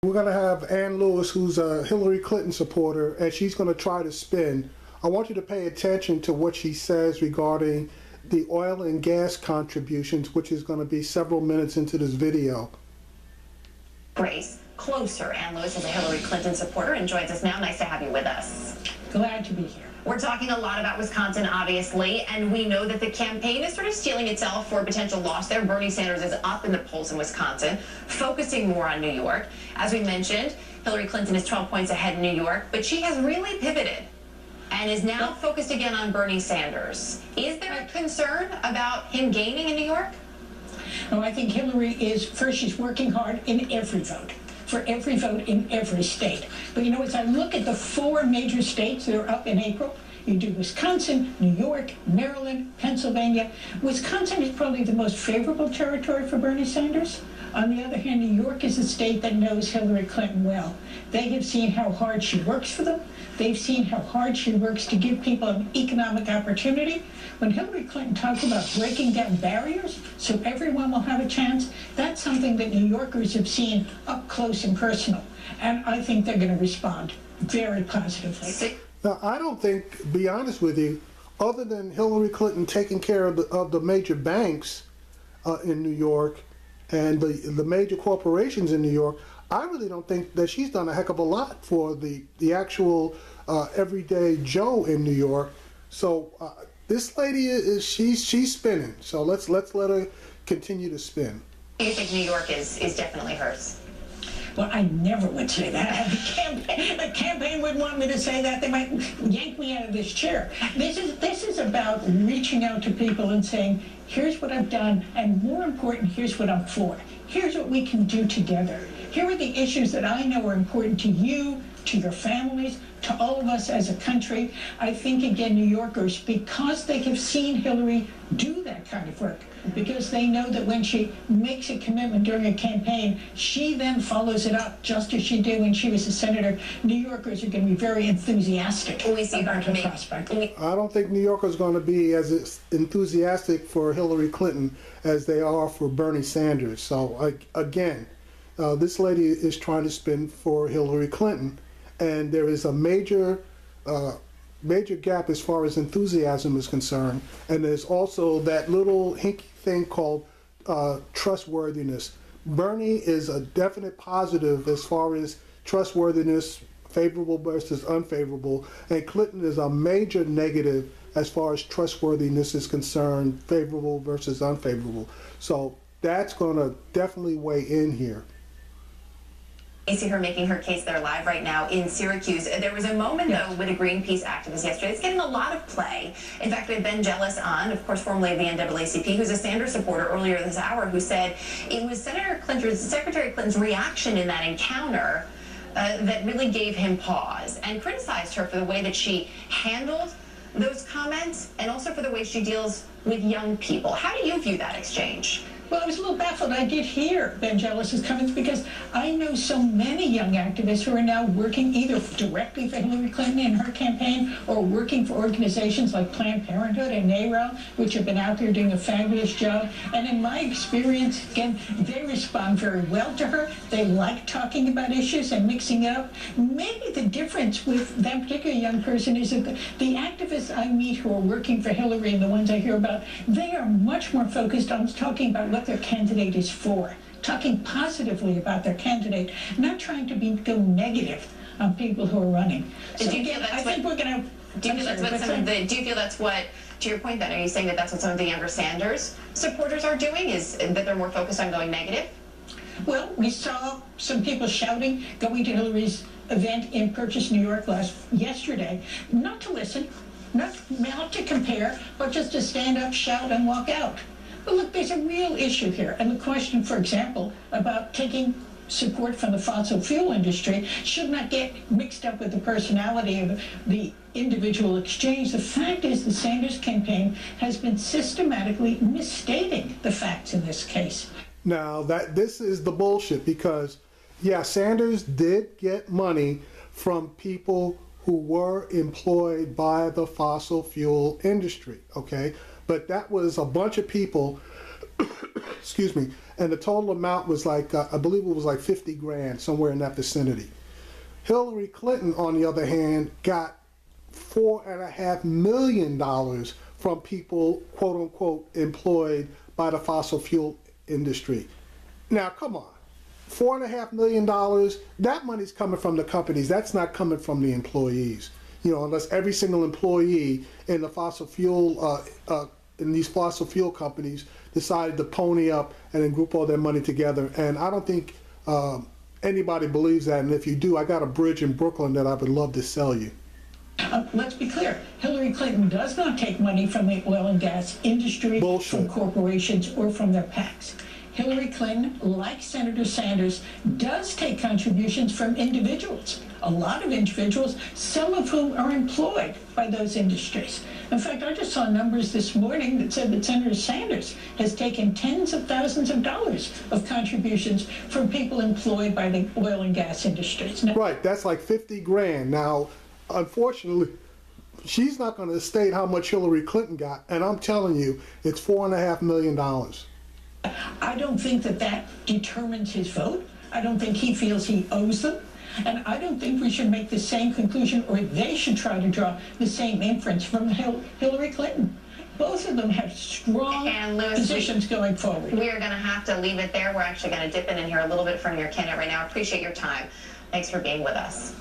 We're going to have Ann Lewis, who's a Hillary Clinton supporter, and she's going to try to spin. I want you to pay attention to what she says regarding the oil and gas contributions, which is going to be several minutes into this video. Grace, closer. Ann Lewis is a Hillary Clinton supporter and joins us now. Nice to have you with us. Glad to be here. We're talking a lot about Wisconsin, obviously, and we know that the campaign is sort of steeling itself for a potential loss there. Bernie Sanders is up in the polls in Wisconsin, focusing more on New York. As we mentioned, Hillary Clinton is 12 points ahead in New York, but she has really pivoted and is now focused again on Bernie Sanders. Is there a concern about him gaining in New York? No, I think Hillary is, first, she's working hard in every vote. For every vote in every state. But you know, as I look at the 4 major states that are up in April, you do Wisconsin, New York, Maryland, Pennsylvania. Wisconsin is probably the most favorable territory for Bernie Sanders. On the other hand, New York is a state that knows Hillary Clinton well. They have seen how hard she works for them. They've seen how hard she works to give people an economic opportunity. When Hillary Clinton talks about breaking down barriers so everyone will have a chance, that's something that New Yorkers have seen up close and personal. And I think they're going to respond very positively. Now, I don't think, to be honest with you, other than Hillary Clinton taking care of the major banks in New York and the major corporations in New York, I really don't think that she's done a heck of a lot for the actual everyday Joe in New York. So this lady she's spinning. So let's let her continue to spin. You think New York is definitely hers? Well, I never would say that. The campaign wouldn't want me to say that. They might yank me out of this chair. This is about reaching out to people and saying, here's what I've done, and more important, here's what I'm for. Here's what we can do together. Here are the issues that I know are important to you, to your families, to all of us as a country. I think, again, New Yorkers, because they have seen Hillary do that kind of work, because they know that when she makes a commitment during a campaign, she then follows it up, just as she did when she was a senator. New Yorkers are going to be very enthusiastic about her prospect. I don't think New Yorkers are going to be as enthusiastic for Hillary Clinton as they are for Bernie Sanders. So, again, this lady is trying to spin for Hillary Clinton, and there is a major gap as far as enthusiasm is concerned, and there's also that little hinky thing called trustworthiness. Bernie is a definite positive as far as trustworthiness, favorable versus unfavorable, and Clinton is a major negative as far as trustworthiness is concerned, favorable versus unfavorable. So that's going to definitely weigh in here. You see her making her case there live right now in Syracuse. There was a moment, though, with a Greenpeace activist yesterday. It's getting a lot of play. In fact, we had Ben Jealous on, of course, formerly of the NAACP, who's a Sanders supporter earlier this hour, who said it was Secretary Clinton's reaction in that encounter that really gave him pause, and criticized her for the way that she handled those comments and also for the way she deals with young people. How do you view that exchange? Well, I was a little baffled. I did hear Ben Jealous's comments because I know so many young activists who are now working either directly for Hillary Clinton in her campaign or working for organizations like Planned Parenthood and NARAL, which have been out there doing a fabulous job. And in my experience, again, they respond very well to her. They like talking about issues and mixing it up. Maybe the difference with that particular young person is that the activists I meet who are working for Hillary and the ones I hear about, they are much more focused on talking about what their candidate is for, talking positively about their candidate, not trying to go negative on people who are running. So again, I think we're going to... Do you feel that's what, to your point then, are you saying that that's what some of the younger Sanders supporters are doing, is that they're more focused on going negative? Well, we saw some people shouting, going to Hillary's event in Purchase, New York yesterday, not to listen, not to compare, but just to stand up, shout, and walk out. But look, there's a real issue here. And the question, for example, about taking support from the fossil fuel industry should not get mixed up with the personality of the individual exchange. The fact is the Sanders campaign has been systematically misstating the facts in this case. Now, this is the bullshit because, yeah, Sanders did get money from people who were employed by the fossil fuel industry, okay? But that was a bunch of people, excuse me, and the total amount was like, I believe it was like 50 grand, somewhere in that vicinity. Hillary Clinton, on the other hand, got $4.5 million from people, quote unquote, employed by the fossil fuel industry. Now, come on. $4.5 million, that money's coming from the companies. That's not coming from the employees. You know, unless every single employee in the fossil fuel, in these fossil fuel companies decided to pony up and then group all their money together. And I don't think anybody believes that. And if you do, I got a bridge in Brooklyn that I would love to sell you. Let's be clear. Hillary Clinton does not take money from the oil and gas industry, Bullshit. from corporations, or from their PACs. Hillary Clinton, like Senator Sanders, does take contributions from individuals, a lot of individuals, some of whom are employed by those industries. In fact, I just saw numbers this morning that said that Senator Sanders has taken tens of thousands of dollars of contributions from people employed by the oil and gas industries. Now, Right, that's like 50 grand. Now, unfortunately, she's not going to state how much Hillary Clinton got, and I'm telling you, it's $4.5 million. I don't think that that determines his vote. I don't think he feels he owes them. And I don't think we should make the same conclusion, or they should try to draw the same inference from Hillary Clinton. Both of them have strong positions going forward. We are going to have to leave it there. We're actually going to dip in and hear a little bit from your candidate right now. I appreciate your time. Thanks for being with us.